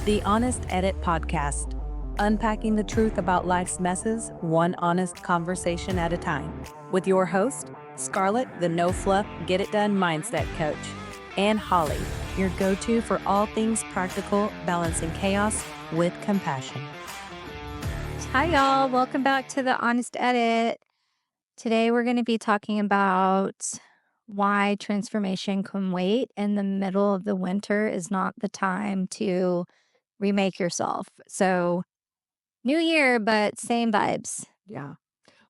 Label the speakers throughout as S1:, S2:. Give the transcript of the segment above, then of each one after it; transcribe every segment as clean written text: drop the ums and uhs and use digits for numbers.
S1: The Honest Edit Podcast, unpacking the truth about life's messes, one honest conversation at a time. With your host, Scarlett, the No-Fluff, Get It Done mindset coach, and Holli, your go-to for all things practical, balancing chaos with compassion.
S2: Hi, y'all. Welcome back to the Honest Edit. Today, we're going to be talking about why transformation can wait. In the middle of the winter is not the time to remake yourself. So, new year, but same vibes.
S3: Yeah.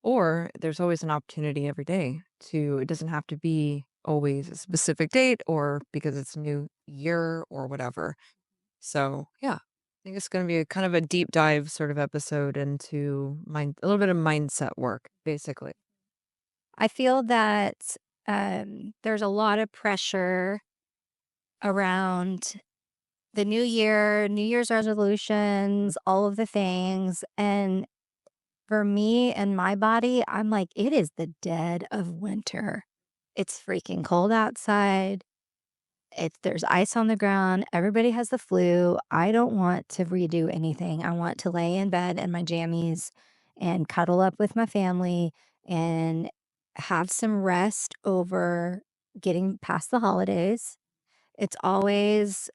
S3: Or there's always an opportunity every day it doesn't have to be always a specific date or because it's a new year or whatever. So, yeah, I think it's going to be a kind of a deep dive sort of episode into a little bit of mindset work, basically.
S2: I feel that there's a lot of pressure around the new year, New Year's resolutions, all of the things. And for me and my body, I'm like, it is the dead of winter. It's freaking cold outside. There's ice on the ground. Everybody has the flu. I don't want to redo anything. I want to lay in bed in my jammies and cuddle up with my family and have some rest over getting past the holidays. It's always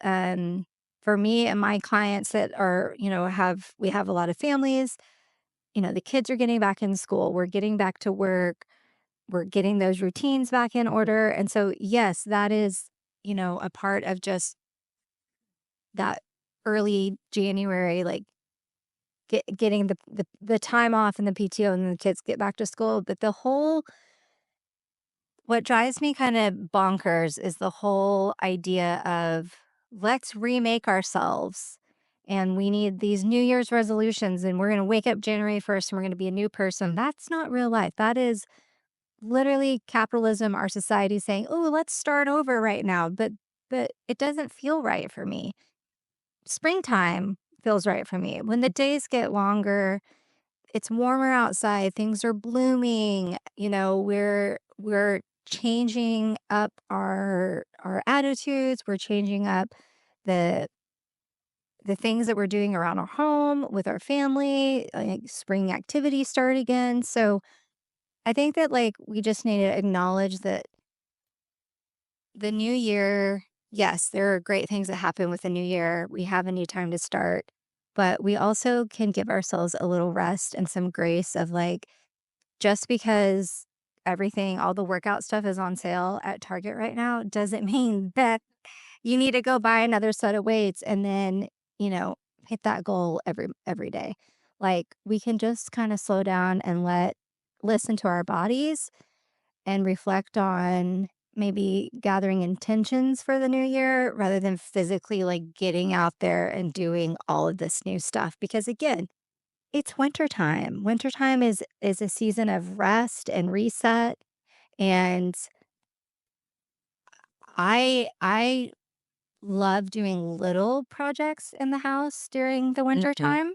S2: for me and my clients that are, we have a lot of families. The kids are getting back in school. We're getting back to work. We're getting those routines back in order. And so, yes, that is, a part of just that early January, like getting the time off and the PTO and the kids get back to school. But what drives me kind of bonkers is the whole idea of let's remake ourselves. And we need these New Year's resolutions, and we're going to wake up January 1st and we're going to be a new person. That's not real life. That is literally capitalism, our society saying, "Oh, let's start over right now." But it doesn't feel right for me. Springtime feels right for me. When the days get longer, it's warmer outside, things are blooming, we're changing up our attitudes, we're changing up the things that we're doing around our home with our family, like spring activities start again. So I think that we just need to acknowledge that the new year, yes, there are great things that happen with the new year. We have a new time to start, but we also can give ourselves a little rest and some grace of just because all the workout stuff is on sale at Target right now doesn't mean that you need to go buy another set of weights and then, hit that goal every day. We can just kind of slow down and listen to our bodies and reflect on maybe gathering intentions for the new year rather than physically getting out there and doing all of this new stuff. Because again, it's wintertime. Wintertime is a season of rest and reset. And I love doing little projects in the house during the winter
S3: Mhm.
S2: time.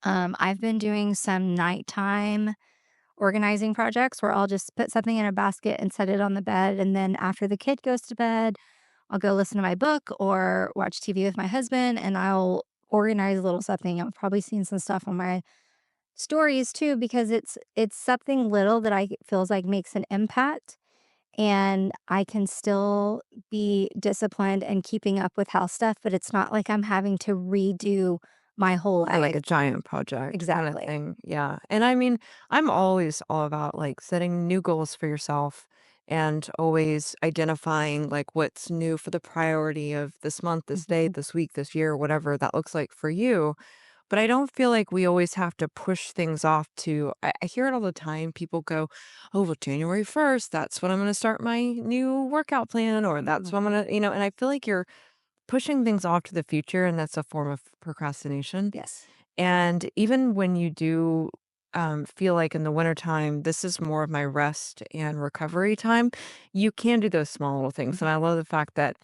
S2: I've been doing some nighttime organizing projects where I'll just put something in a basket and set it on the bed. And then after the kid goes to bed, I'll go listen to my book or watch TV with my husband and I'll organize a little something. I've probably seen some stuff on my stories too, because it's something little that I feels like makes an impact and I can still be disciplined and keeping up with house stuff, but it's not like I'm having to redo my whole
S3: Or like
S2: life.
S3: a giant project kind of
S2: Exactly.
S3: thing. Yeah. And I mean, I'm always all about setting new goals for yourself and always identifying what's new for the priority of this month, this day,
S2: Mhm.
S3: this week, this year, whatever that looks like for you. But I don't feel like we always have to push things off I hear it all the time. People go, oh, well, January 1st, that's when I'm going to start my new workout plan, or that's when I'm going to, and I feel like you're pushing things off to the future, and that's a form of procrastination.
S2: Yes.
S3: And even when you do feel like in the wintertime, this is more of my rest and recovery time, you can do those small little things. And I love the fact that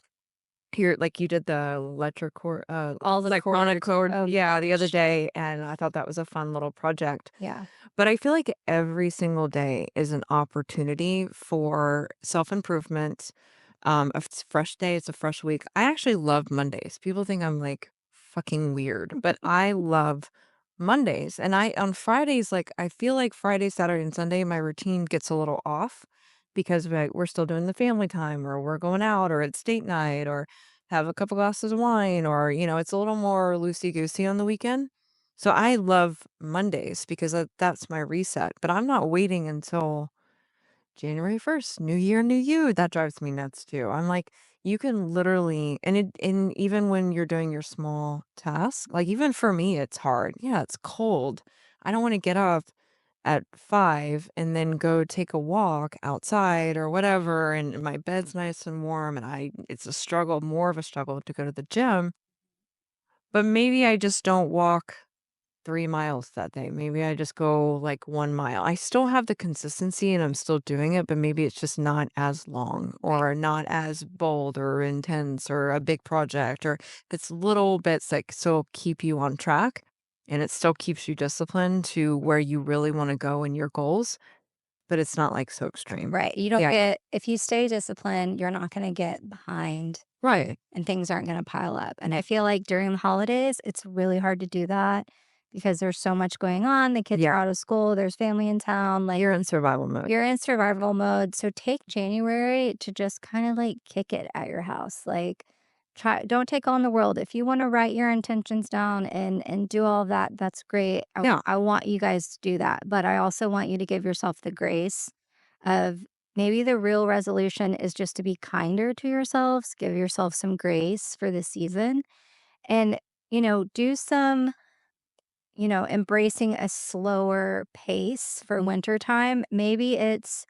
S3: here, like you did the
S2: All the
S3: electronic
S2: chords.
S3: cord,
S2: Oh,
S3: yeah, the other
S2: gosh.
S3: day, and I thought that was a fun little project.
S2: Yeah.
S3: But I feel like every single day is an opportunity for self-improvement. If it's a fresh day, it's a fresh week. I actually love Mondays. People think I'm fucking weird, but I love Mondays. And on Fridays, like, I feel like Friday, Saturday, and Sunday, my routine gets a little off because we're still doing the family time, or we're going out, or it's date night, or have a couple glasses of wine, or, it's a little more loosey goosey on the weekend. So I love Mondays because that's my reset, but I'm not waiting until January 1st, new year, new you. That drives me nuts too. I'm like, you can literally, and even when you're doing your small task, like even for me, it's hard. Yeah, it's cold. I don't want to get up at 5 and then go take a walk outside or whatever. And my bed's nice and warm. And it's a struggle, more of a struggle to go to the gym. But maybe I just don't walk 3 miles that day. Maybe I just go like 1 mile. I still have the consistency and I'm still doing it, but maybe it's just not as long
S2: Right.
S3: or not as bold or intense or a big project, or it's little bits that still keep you on track and it still keeps you disciplined to where you really want to go in your goals, but it's not like so extreme.
S2: Right. You don't
S3: Yeah.
S2: get, if you stay disciplined, you're not going to get behind
S3: Right.
S2: and things aren't going to pile up. And I feel like during the holidays, it's really hard to do that because there's so much going on. The kids
S3: Yeah.
S2: are out of school, there's family in town. Like
S3: You're in survival mode.
S2: you're in survival mode. So take January to just kind of like kick it at your house. Like don't take on the world. If you want to write your intentions down and do all of that, that's great.
S3: Yeah.
S2: I want you guys to do that. But I also want you to give yourself the grace of maybe the real resolution is just to be kinder to yourselves, give yourself some grace for the season and, do some, embracing a slower pace for winter time. Maybe it's,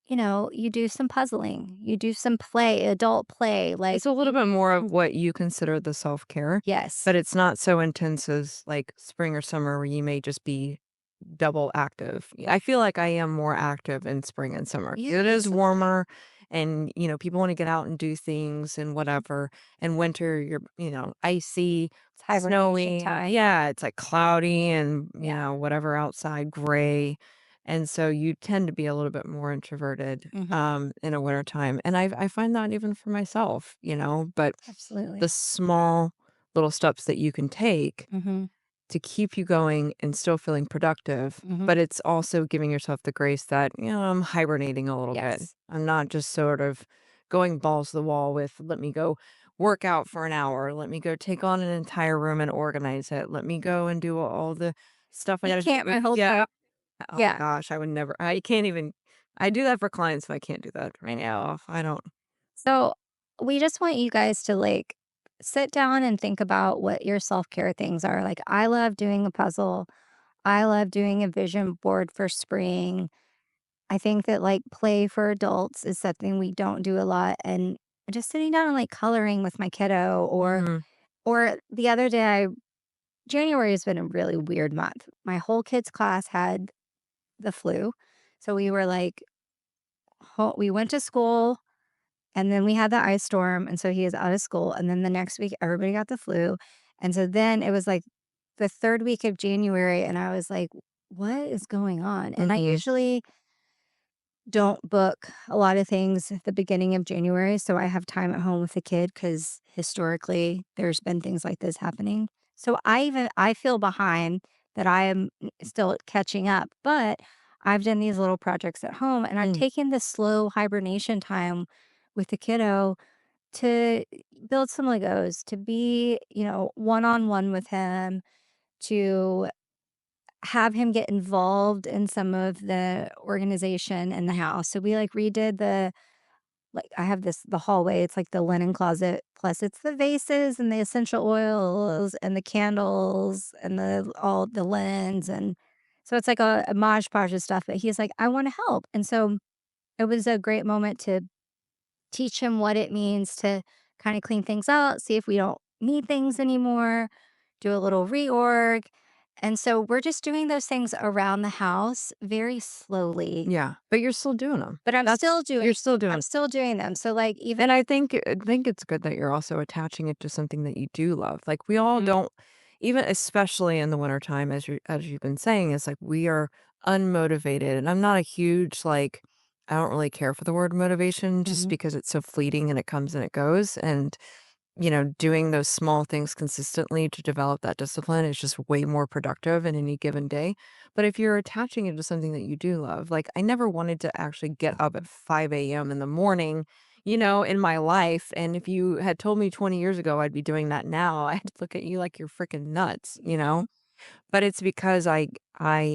S2: you do some puzzling, you do some play, adult play, like,
S3: It's a little bit more of what you consider the self-care,
S2: yes,
S3: but it's not so intense as like spring or summer where you may just be double active. I feel like I am more active in spring and summer. It is
S2: yes,
S3: warmer and, people want to get out and do things and whatever. And winter, you're, icy,
S2: it's hibernation
S3: snowy.
S2: time.
S3: Yeah, it's like cloudy and,
S2: Yeah.
S3: whatever outside, gray. And so you tend to be a little bit more introverted
S2: Hmm.
S3: in a wintertime. And I find that even for myself, but
S2: Absolutely.
S3: the small little steps that you can take
S2: Hmm.
S3: to keep you going and still feeling productive,
S2: Hmm.
S3: but it's also giving yourself the grace that, I'm hibernating a little bit.
S2: Yes.
S3: I'm not just sort of going balls to the wall with, let me go work out for an hour. Let me go take on an entire room and organize it. Let me go and do all the stuff I
S2: You
S3: gotta
S2: can't
S3: do.
S2: my whole
S3: Yeah.
S2: time.
S3: Oh
S2: Yeah.
S3: gosh, I would never, I can't even, I do that for clients, so I can't do that right now. I don't.
S2: So we just want you guys to like sit down and think about what your self care things are. Like, I love doing a puzzle. I love doing a vision board for spring. I think that like play for adults is something we don't do a lot. And just sitting down and like coloring with my kiddo
S3: Mhm.
S2: or the other day, January has been a really weird month. My whole kids class had the flu. So we were like, we went to school. And then we had the ice storm, and so he is out of school, and then the next week, everybody got the flu, and so then it was, like, the 3rd week of January, and I was like, "What is going on?" And I
S3: Mhm.
S2: usually don't book a lot of things at the beginning of January, so I have time at home with the kid because historically, there's been things like this happening. So I feel behind that I am still catching up, but I've done these little projects at home, and I'm
S3: Mm.
S2: taking this slow hibernation time with the kiddo to build some Legos, to be, one-on-one with him, to have him get involved in some of the organization in the house. So we like redid I have the hallway, it's like the linen closet, plus it's the vases and the essential oils and the candles and all the linens. And so it's like a modge podge of stuff. But he's like, I want to help. And so it was a great moment to teach him what it means to kind of clean things out, see if we don't need things anymore, do a little reorg. And so we're just doing those things around the house very slowly,
S3: Yeah, but you're still doing them.
S2: but
S3: You're still
S2: I'm
S3: doing.
S2: still doing them. So like even
S3: And I think it's good that you're also attaching it to something that you do love. Like we all
S2: Mhm,
S3: don't, even especially in the wintertime, as you've been saying, it's like we are unmotivated. And I'm not a huge like, I don't really care for the word motivation just
S2: mhm,
S3: because it's so fleeting and it comes and it goes. And doing those small things consistently to develop that discipline is just way more productive in any given day. But if you're attaching it to something that you do love, like I never wanted to actually get up at 5 a.m. in the morning, in my life. And if you had told me 20 years ago I'd be doing that now, I'd look at you like you're freaking nuts. But it's because I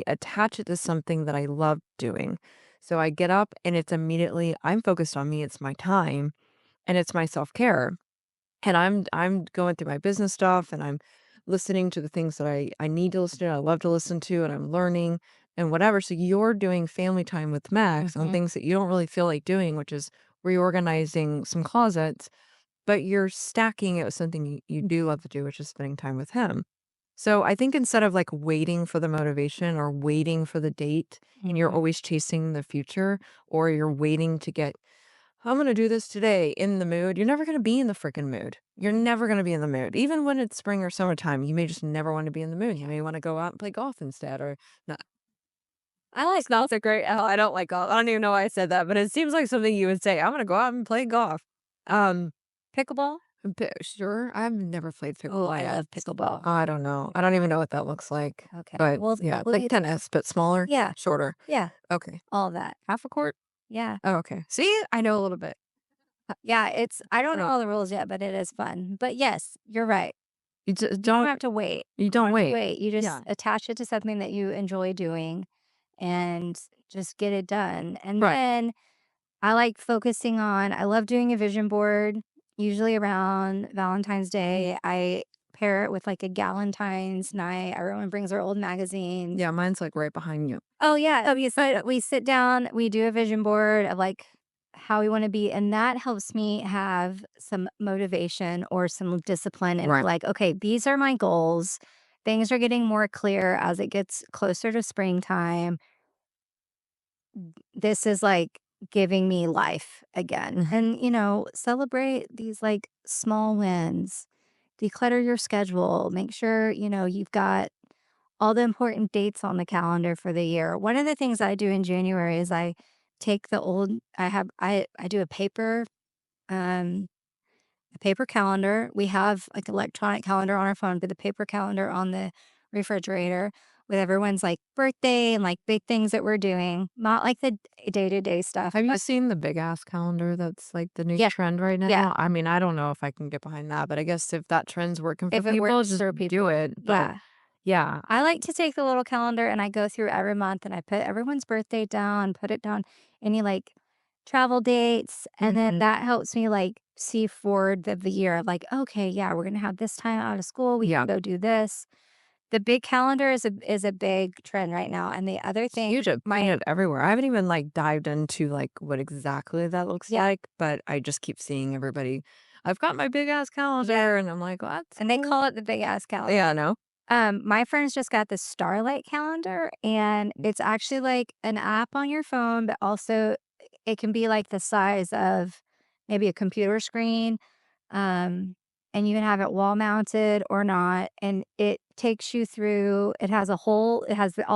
S3: attach it to something that I love doing. So I get up and it's immediately I'm focused on me, it's my time and it's my self-care. And I'm going through my business stuff and I'm listening to the things that I need to listen to, I love to listen to, and I'm learning and whatever. So you're doing family time with Max on
S2: Mhm.
S3: things that you don't really feel like doing, which is reorganizing some closets, but you're stacking it with something you do love to do, which is spending time with him. So I think instead of like waiting for the motivation or waiting for the date and you're
S2: Mhm.
S3: always chasing the future or you're waiting to get I'm gonna do this today in the mood. You're never gonna be in the freaking mood. You're never gonna be in the mood. Even when it's spring or summertime, you may just never want to be in the mood. You may want to go out and play golf instead or not. I like golf. They're great. Oh, I don't like golf. I don't even know why I said that, but it seems like something you would say. I'm gonna go out and play golf. Um,
S2: Pickleball?
S3: sure. I've never played
S2: Oh,
S3: pickleball
S2: I
S3: yet.
S2: love pickleball.
S3: I don't know. I don't even know what that looks like.
S2: Okay.
S3: But
S2: Well,
S3: yeah,
S2: well,
S3: like tennis, but smaller,
S2: yeah,
S3: shorter.
S2: yeah,
S3: Okay.
S2: all of that.
S3: Half a court.
S2: Yeah.
S3: Oh, okay. See, I know a little bit.
S2: Yeah, I don't know
S3: Uh,
S2: all the rules yet, but it is fun. But yes, you're right.
S3: You
S2: You don't
S3: don't.
S2: have to wait.
S3: You
S2: You don't
S3: don't
S2: have to
S3: wait.
S2: wait. You just
S3: Yeah.
S2: attach it to something that you enjoy doing and just get it done. And
S3: Right.
S2: then I love doing a vision board, usually around Valentine's Day. I pair it with like a Galentine's night. Everyone brings their old magazines.
S3: Yeah, mine's, like, right behind you.
S2: Oh, yeah. We sit down, we do a vision board of like how we want to be. And that helps me have some motivation or some discipline and be
S3: Right.
S2: like, okay, these are my goals. Things are getting more clear as it gets closer to springtime. This is like giving me life again.
S3: Mhm.
S2: And, celebrate these like small wins. Declutter your schedule. Make sure, you've got all the important dates on the calendar for the year. One of the things I do in January is I take the old I do um a paper calendar. We have like electronic calendar on our phone, but the paper calendar on the refrigerator with everyone's like birthday and like big things that we're doing, not like the day-to-day stuff.
S3: Have you
S2: But
S3: seen the big ass calendar that's, like, the new
S2: yeah,
S3: trend right
S2: yeah.
S3: now? I mean, I don't know if I can get behind that, but I guess if that trend's working for
S2: If it
S3: people,
S2: works
S3: just
S2: for
S3: do
S2: people.
S3: it, but
S2: Yeah.
S3: yeah.
S2: I like to take the little calendar and I go through every month and I put everyone's birthday down, put it down, any like travel dates. And then
S3: Mhm.
S2: that helps me like see forward the year. Like, okay, yeah, we're gonna have this time out of school. We
S3: Yeah.
S2: can go do this. The big calendar is a big trend right now. And the other
S3: It's
S2: thing,
S3: huge. I've seen it everywhere. I haven't even, like, dived into, like, what exactly that looks
S2: yeah,
S3: like, but I just keep seeing everybody, "I've got my big ass
S2: yeah.
S3: calendar," and I'm like, "What?"
S2: And they call it the big ass calendar.
S3: Yeah, no.
S2: My friends just got the Starlight calendar, and it's actually like an app on your phone, but also it can be like the size of maybe a computer screen. Um, and you can have it wall mounted or not. And it takes you through, it has all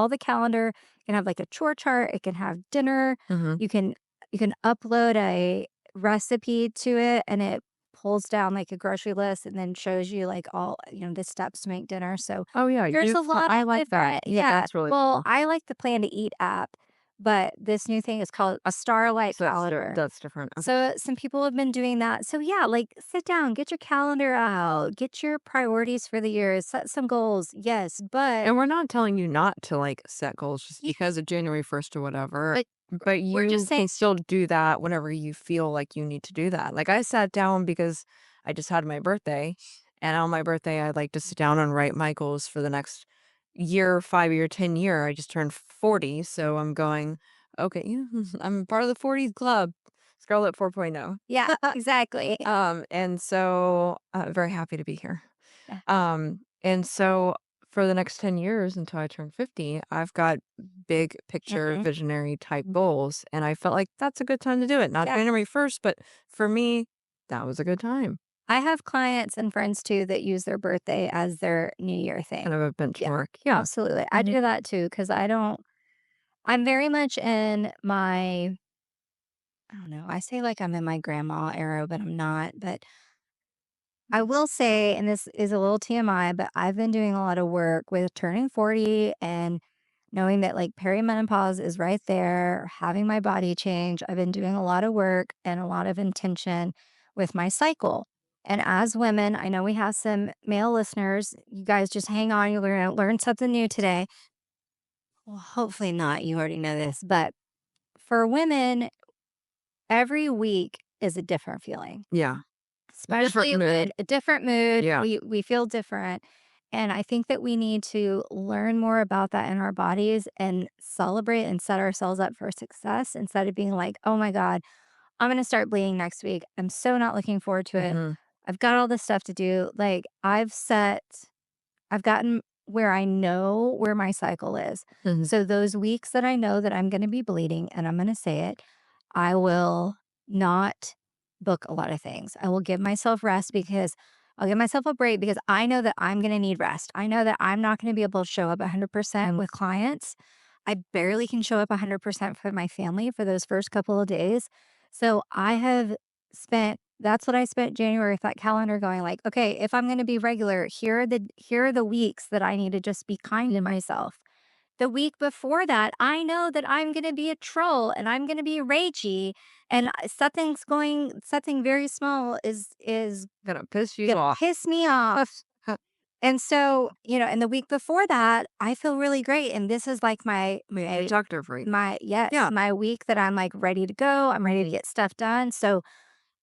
S2: the calendar. It can have like a chore chart. It can have dinner.
S3: Mhm.
S2: You can, you can upload a recipe to it and it pulls down like a grocery list and then shows you like all, the steps to make dinner. So
S3: Oh, yeah,
S2: there's a lot
S3: I
S2: of
S3: like that.
S2: different,
S3: Yeah,
S2: yeah.
S3: that's really
S2: Well,
S3: cool.
S2: I like the Plan to Eat app, but this new thing is called a Starlight
S3: So
S2: calendar.
S3: that's different. Okay.
S2: So some people have been doing that. So yeah, like sit down, get your calendar out, get your priorities for the year, set some goals. Yes, but
S3: And we're not telling you not to, like, set goals just
S2: yeah,
S3: because of January 1st or whatever,
S2: but
S3: but
S2: we're just
S3: you
S2: saying,
S3: can still do that whenever you feel like you need to do that. Like, I sat down because I just had my birthday, and on my birthday, I'd like to sit down and write my goals for the next year, 5-year, 10-year. I just turned 40, so I'm going, "Okay, yeah, I'm part of the 40s club." Scarlett 4.0.
S2: yeah, exactly.
S3: And so, very happy to be here.
S2: Yeah.
S3: And so for the next 10 years until I turn 50, I've got big picture
S2: Mhm.
S3: visionary type goals. And I felt like that's a good time to do it. Not
S2: Yeah.
S3: January 1st, but for me, that was a good time.
S2: I have clients and friends too that use their birthday as their New Year thing.
S3: Kind of a
S2: Yeah,
S3: benchmark. Yeah.
S2: absolutely. I
S3: Mhm.
S2: do that too because I'm very much in my, I don't know, I say like I'm in my grandma era, but I'm not. But I will say, and this is a little TMI, but I've been doing a lot of work with turning 40 and knowing that like perimenopause is right there, having my body change. I've been doing a lot of work and a lot of intention with my cycle. And as women, I know we have some male listeners. You guys just hang on. You're going to learn something new today. Well, hopefully not. You already know this. But for women, every week is a different feeling.
S3: Yeah.
S2: Especially
S3: Different
S2: when
S3: mood.
S2: a different mood,
S3: Yeah.
S2: we feel different, and I think that we need to learn more about that in our bodies and celebrate and set ourselves up for success instead of being like, "Oh my god, I'm gonna start bleeding next week. I'm so not looking forward to it.
S3: Mhm.
S2: I've got all this stuff to do." Like, I've gotten where I know where my cycle is.
S3: Mhm.
S2: So those weeks that I know that I'm gonna be bleeding, and I'm gonna say it, I will not book a lot of things. I will give myself rest because I'll give myself a break because I know that I'm gonna need rest. I know that I'm not gonna be able to show up 100% with clients. I barely can show up 100% for my family for those first couple of days. So I have spent that's what I spent January with that calendar going like, okay, if I'm going to be regular, here are the weeks that I need to just be kind to myself. The week before that, I know that I'm going to be a troll and I'm going to be ragey and something very small is
S3: Gonna piss you
S2: going to
S3: off.
S2: piss me off. And so, and the week before that, I feel really great and this is like
S3: Productive rate.
S2: yes,
S3: Yeah.
S2: my week that I'm like ready to go. I'm ready to get stuff done. So,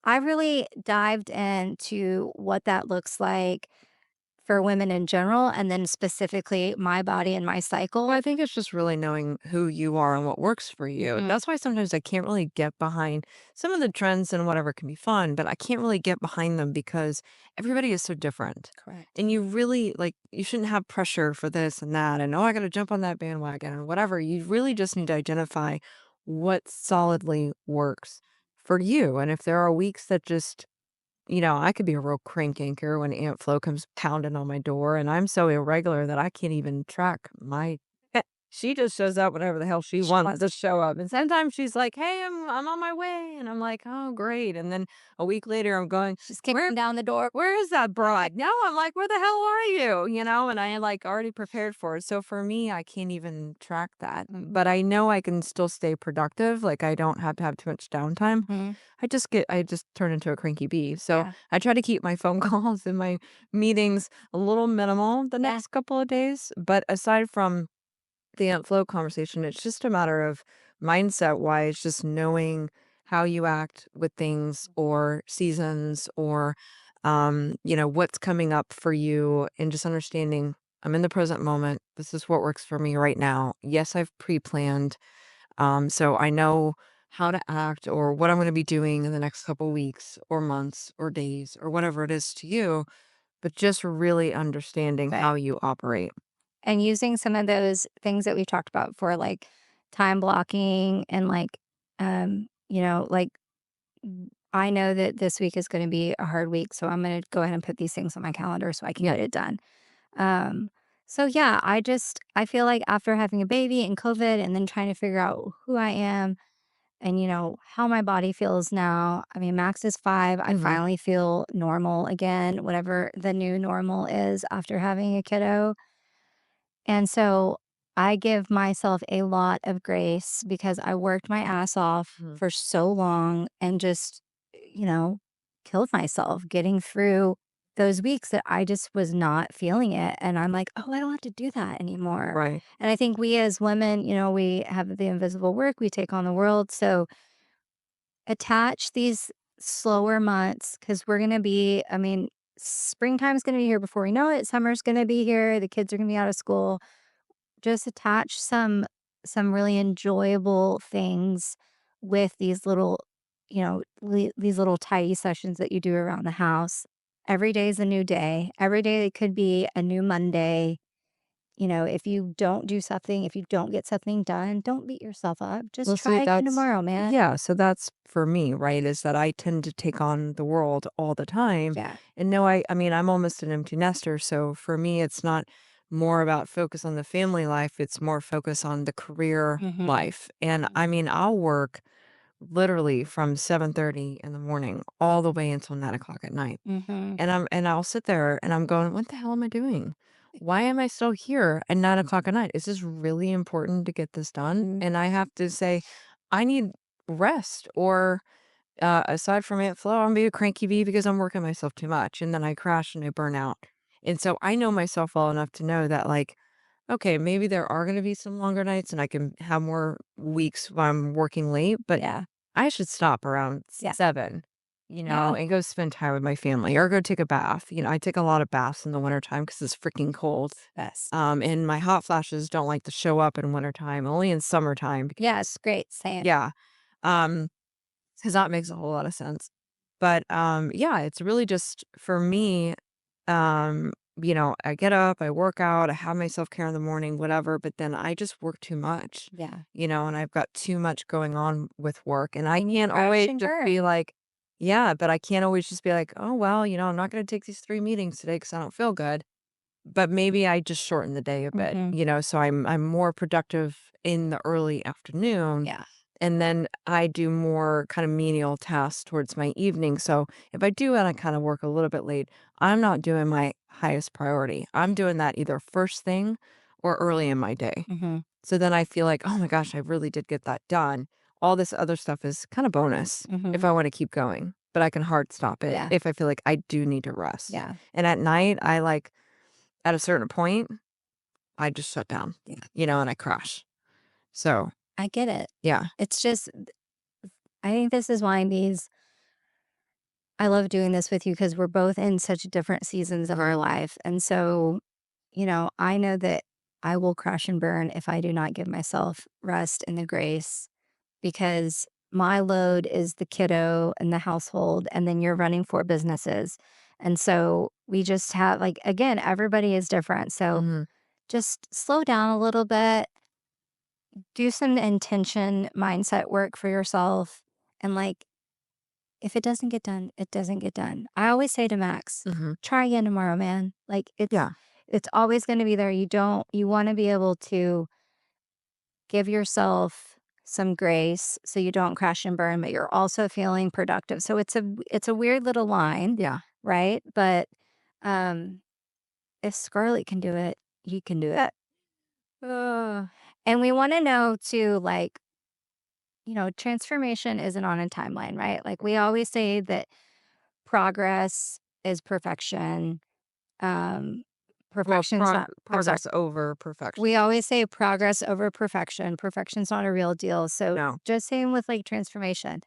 S2: I really dived into what that looks like for women in general, and then specifically my body and my cycle.
S3: Well, I think it's just really knowing who you are and what works for you.
S2: Mhm.
S3: That's why sometimes I can't really get behind some of the trends and whatever can be fun, but I can't really get behind them because everybody is so different.
S2: Correct.
S3: And you really like, you shouldn't have pressure for this and that. And oh, I got to jump on that bandwagon or whatever. You really just need to identify what solidly works for you. And if there are weeks that just I could be a real crank anchor when Aunt Flo comes pounding on my door, and I'm so irregular that I can't even track my she just shows up whenever the hell she wants to show up. And sometimes she's like, "Hey, I'm on my way." And I'm like, "Oh, great." And then a week later I'm going,
S2: Just kicking down the door.
S3: where is that bride? No, I'm like, where the hell are you? And I like already prepared for it. So for me, I can't even track that. But I know I can still stay productive. Like I don't have to have too much downtime.
S2: Mhm.
S3: I just turn into a cranky bee. So
S2: Yeah.
S3: I try to keep my phone calls and my meetings a little minimal the
S2: Yeah.
S3: next couple of days. But aside from the Aunt Flo conversation, it's just a matter of mindset wise, just knowing how you act with things or seasons or, what's coming up for you and just understanding I'm in the present moment. This is what works for me right now. Yes, I've pre planned. So I know how to act or what I'm going to be doing in the next couple weeks or months or days or whatever it is to you, but just really understanding
S2: Right.
S3: how you operate.
S2: And using some of those things that we've talked about for like time blocking and like, like I know that this week is going to be a hard week. So I'm going to go ahead and put these things on my calendar so I can get it done. Um, so yeah, I feel like after having a baby and COVID and then trying to figure out who I am and how my body feels now. I mean, Max is 5. I
S3: Hmm.
S2: finally feel normal again, whatever the new normal is after having a kiddo. And so I give myself a lot of grace because I worked my ass off
S3: Hmm.
S2: for so long and just, you know, killed myself getting through those weeks that I just was not feeling it. And I'm like, oh, I don't have to do that anymore.
S3: Right.
S2: And I think we as women, we have the invisible work, we take on the world. So attach these slower months because we're going to be, I mean, springtime's going to be here before we know it. Summer's going to be here. The kids are going to be out of school. Just attach some really enjoyable things with these little, these little tidy sessions that you do around the house. Every day is a new day. Every day it could be a new Monday. If you don't do something, if you don't get something done, don't beat yourself up. Just
S3: Well, see,
S2: try again tomorrow, man.
S3: yeah, so that's for me, right? Is that I tend to take on the world all the time.
S2: Yeah.
S3: And no, I mean, I'm almost an empty nester. So for me, it's not more about focus on the family life, it's more focus on the career
S2: Hmm.
S3: life. And I mean, I'll work literally from 7:30 in the morning all the way until 9 o'clock at night.
S2: Mm-hmm.
S3: And I'll sit there and I'm going, what the hell am I doing? Why am I still here at 9 o'clock at night? Is this really important to get this done? And I have to say, I need rest. Or aside from Aunt Flo, I'm gonna be a cranky bee because I'm working myself too much, and then I crash and I burn out. And so I know myself well enough to know that, like, okay, maybe there are gonna be some longer nights and I can have more weeks when I'm working late, but
S2: Yeah.
S3: I should stop around
S2: Yeah.
S3: 7,
S2: Yeah.
S3: and go spend time with my family or go take a bath. I take a lot of baths in the wintertime because it's freaking cold.
S2: Best.
S3: And my hot flashes don't like to show up in wintertime, only in summertime.
S2: Yeah, it's great. Same.
S3: Yeah. Um, because that makes a whole lot of sense. But yeah, it's really just for me, I get up, I work out, I have my self-care in the morning, whatever, but then I just work too much.
S2: Yeah.
S3: And I've got too much going on with work. And I can't
S2: Crash
S3: always
S2: and
S3: just
S2: burn.
S3: be like, yeah, but I can't always just be like, oh, well, I'm not going to take these 3 meetings today because I don't feel good. But maybe I just shorten the day a bit, so I'm more productive in the early afternoon.
S2: Yeah.
S3: And then I do more kind of menial tasks towards my evening. So if I do want to kind of work a little bit late, I'm not doing my highest priority. I'm doing that either first thing or early in my day.
S2: Mm-hmm.
S3: So then I feel like, oh my gosh, I really did get that done. All this other stuff is kind of bonus if I want to keep going, but I can hard stop it
S2: Yeah.
S3: if I feel like I do need to rest.
S2: Yeah.
S3: And at night, at a certain point, I just shut down, and I crash. So,
S2: I get it.
S3: yeah.
S2: It's just, I think this is why I love doing this with you because we're both in such different seasons of our life. And so, I know that I will crash and burn if I do not give myself rest and the grace because my load is the kiddo and the household, and then you're running 4 businesses. And so we just have, like, again, everybody is different. So
S3: Mhm.
S2: just slow down a little bit, do some intention mindset work for yourself. And like, if it doesn't get done, it doesn't get done. I always say to Max,
S3: Mhm.
S2: try again tomorrow, man. Like
S3: Yeah.
S2: it's always going to be there. You want to be able to give yourself some grace so you don't crash and burn, but you're also feeling productive. So it's a weird little line,
S3: Yeah.
S2: right? But um if Scarlett can do it, you can do it. And we want to know too, like, transformation isn't on a timeline, right? Like we always say that progress is perfection. Um,
S3: Well,
S2: perfection's not, I'm sorry.
S3: progress over perfection.
S2: We always say progress over perfection. Perfection's not a real deal. So
S3: No.
S2: just saying with like transformation,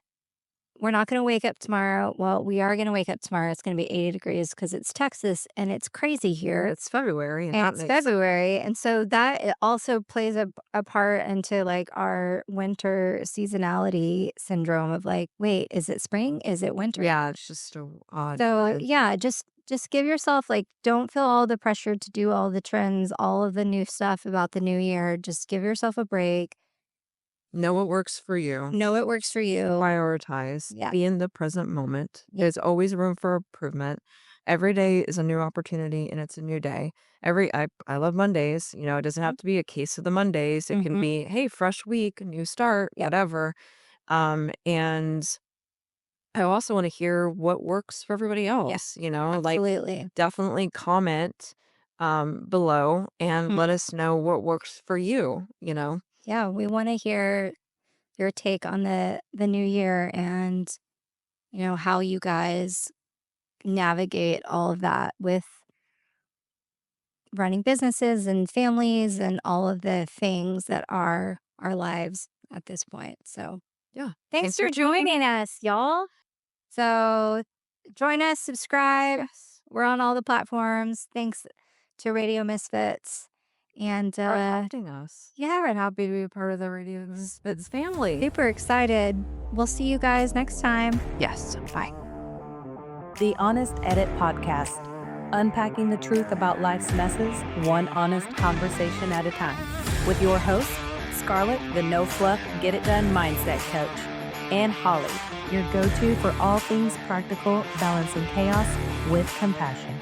S2: we're not going to wake up tomorrow. Well, we are going to wake up tomorrow. It's going to be 80 degrees because it's Texas and it's crazy here.
S3: It's February. And
S2: And
S3: that
S2: it's
S3: makes
S2: February. And so that it also plays a part into like our winter seasonality syndrome of like, wait, is it spring? Is it winter?
S3: Yeah, it's just so odd.
S2: So yeah, just give yourself like, don't feel all the pressure to do all the trends, all of the new stuff about the new year. Just give yourself a break.
S3: Know what works for you.
S2: Know it works for you.
S3: Prioritize.
S2: Yeah.
S3: Be in the present moment.
S2: Yeah.
S3: There's always room for improvement. Every day is a new opportunity and it's a new day. I love Mondays. It doesn't have to be a case of the Mondays. It can be, hey, fresh week, new start,
S2: Yep.
S3: whatever. And I also want to hear what works for everybody else. Like
S2: Absolutely.
S3: definitely comment below and let us know what works for you.
S2: Yeah, we want to hear your take on the new year and how you guys navigate all of that with running businesses and families and all of the things that are our lives at this point. So,
S3: Yeah.
S2: thanks for joining us, y'all. So, join us, subscribe. We're on all the platforms. Thanks to Radio Misfits. And
S3: For adopting us.
S2: yeah,
S3: We're happy to be a part of the Radio Misfits family.
S2: super excited. We'll see you guys next time.
S3: Yes. Bye.
S1: The Honest Edit Podcast, unpacking the truth about life's messes, one honest conversation at a time. With your host, Scarlett, the No-Fluff, Get It Done mindset coach, and Holli, your go-to for all things practical, balancing chaos with compassion.